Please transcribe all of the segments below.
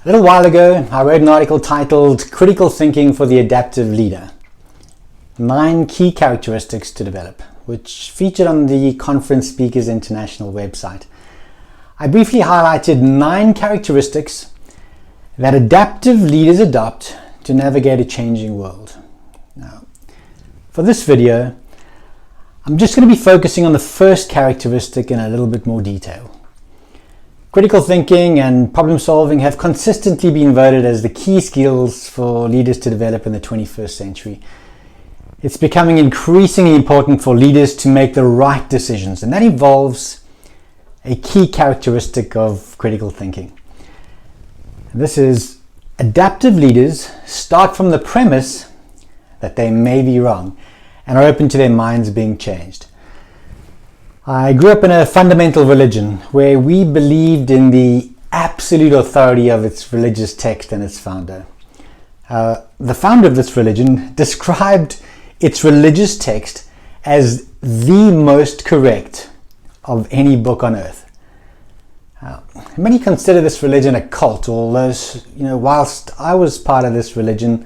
A little while ago, I wrote an article titled Critical Thinking for the Adaptive Leader. 9 Key Characteristics to Develop, which featured on the Conference Speakers International website. I briefly highlighted 9 characteristics that adaptive leaders adopt to navigate a changing world. Now, for this video, I'm just going to be focusing on the first characteristic in a little bit more detail. Critical thinking and problem solving have consistently been voted as the key skills for leaders to develop in the 21st century. It's becoming increasingly important for leaders to make the right decisions, and that involves a key characteristic of critical thinking. This is adaptive leaders start from the premise that they may be wrong and are open to their minds being changed. I grew up in a fundamental religion where we believed in the absolute authority of its religious text and its founder. The founder of this religion described its religious text as the most correct of any book on earth. Many consider this religion a cult, although, whilst I was part of this religion,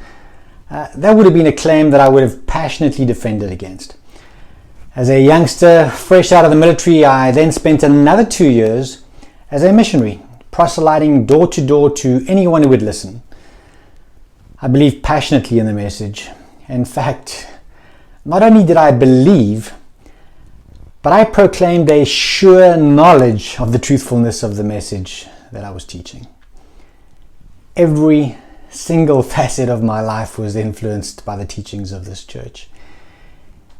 that would have been a claim that I would have passionately defended against. As a youngster, fresh out of the military, I then spent another 2 years as a missionary, proselyting door to door to anyone who would listen. I believed passionately in the message. In fact, not only did I believe, but I proclaimed a sure knowledge of the truthfulness of the message that I was teaching. Every single facet of my life was influenced by the teachings of this church.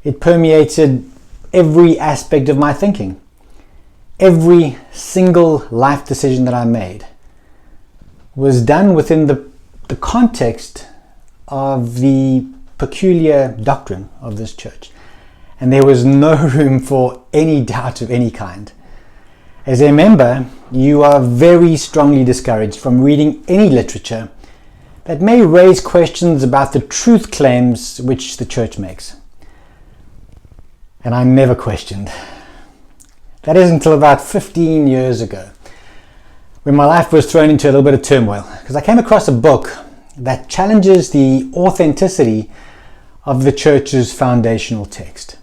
It permeated every aspect of my thinking. Every single life decision that I made was done within the context of the peculiar doctrine of this church. And there was no room for any doubt of any kind. As a member, you are very strongly discouraged from reading any literature that may raise questions about the truth claims which the church makes. And I never questioned. That is until about 15 years ago, when my life was thrown into a little bit of turmoil, because I came across a book that challenges the authenticity of the church's foundational text.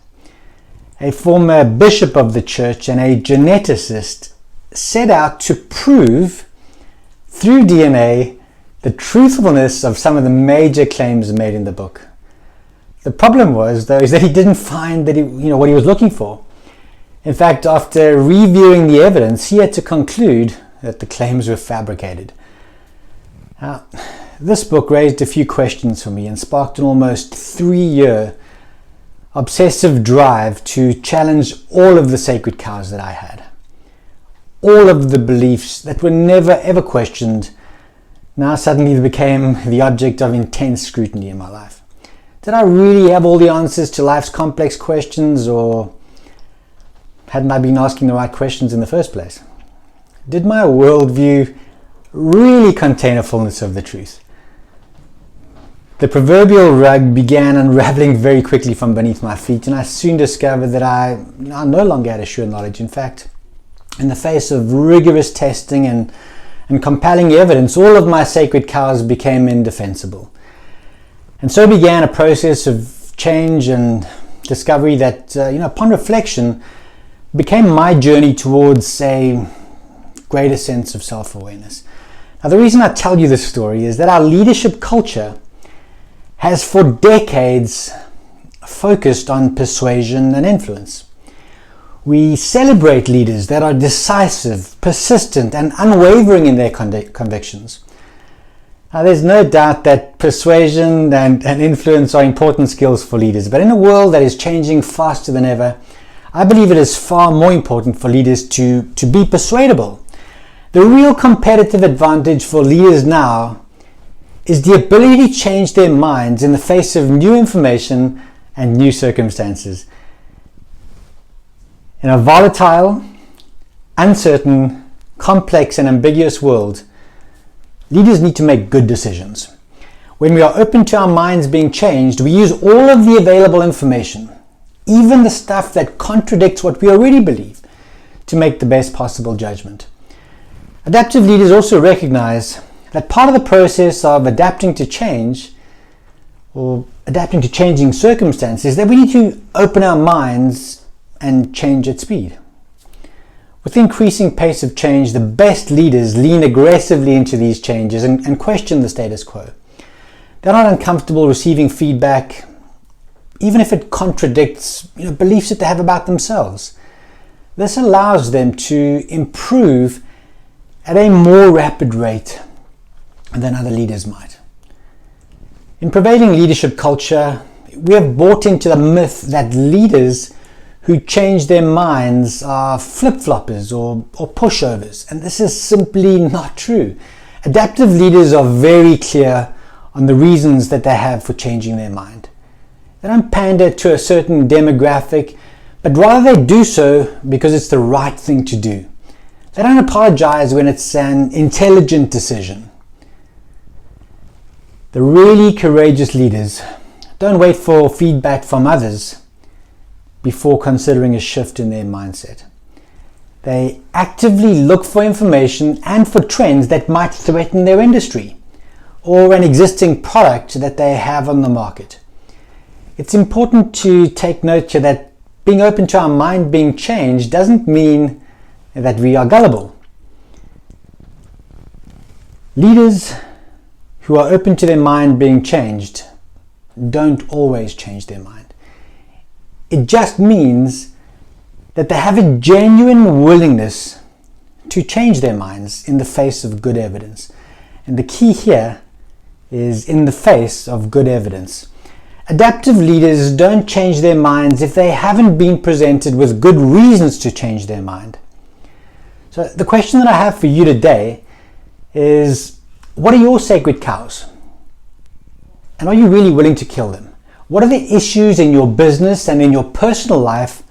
A former bishop of the church and a geneticist set out to prove through DNA the truthfulness of some of the major claims made in the book. The problem was, though, is that he didn't find that what he was looking for. In fact, after reviewing the evidence, he had to conclude that the claims were fabricated. Now, this book raised a few questions for me and sparked an almost 3-year obsessive drive to challenge all of the sacred cows that I had. All of the beliefs that were never ever questioned now suddenly became the object of intense scrutiny in my life. Did I really have all the answers to life's complex questions, or hadn't I been asking the right questions in the first place? Did my worldview really contain a fullness of the truth? The proverbial rug began unraveling very quickly from beneath my feet, and I soon discovered that I no longer had a sure knowledge. In fact, in the face of rigorous testing and compelling evidence, all of my sacred cows became indefensible. And so began a process of change and discovery that, upon reflection, became my journey towards a greater sense of self-awareness. Now, the reason I tell you this story is that our leadership culture has for decades focused on persuasion and influence. We celebrate leaders that are decisive, persistent, and unwavering in their convictions. Now, there's no doubt that persuasion and influence are important skills for leaders, but in a world that is changing faster than ever, I believe it is far more important for leaders to be persuadable. The real competitive advantage for leaders now is the ability to change their minds in the face of new information and new circumstances. In a volatile, uncertain, complex, and ambiguous world, leaders need to make good decisions. When we are open to our minds being changed, we use all of the available information, even the stuff that contradicts what we already believe, to make the best possible judgment. Adaptive leaders also recognize that part of the process of adapting to change, or adapting to changing circumstances, that we need to open our minds and change at speed. With the increasing pace of change, the best leaders lean aggressively into these changes and question the status quo. They're not uncomfortable receiving feedback, even if it contradicts beliefs that they have about themselves. This allows them to improve at a more rapid rate than other leaders might. In prevailing leadership culture, we have bought into the myth that leaders who change their minds are flip-floppers or pushovers, and this is simply not true. Adaptive leaders are very clear on the reasons that they have for changing their mind. They don't pander to a certain demographic, but rather they do so because it's the right thing to do. They don't apologize when it's an intelligent decision. The really courageous leaders don't wait for feedback from others before considering a shift in their mindset. They actively look for information and for trends that might threaten their industry or an existing product that they have on the market. It's important to take note here that being open to our mind being changed doesn't mean that we are gullible. Leaders who are open to their mind being changed don't always change their mind. It just means that they have a genuine willingness to change their minds in the face of good evidence. And the key here is in the face of good evidence. Adaptive leaders don't change their minds if they haven't been presented with good reasons to change their mind. So the question that I have for you today is, what are your sacred cows? And are you really willing to kill them? What are the issues in your business and in your personal life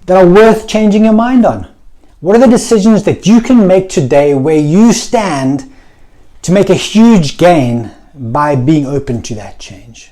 that are worth changing your mind on? What are the decisions that you can make today where you stand to make a huge gain by being open to that change?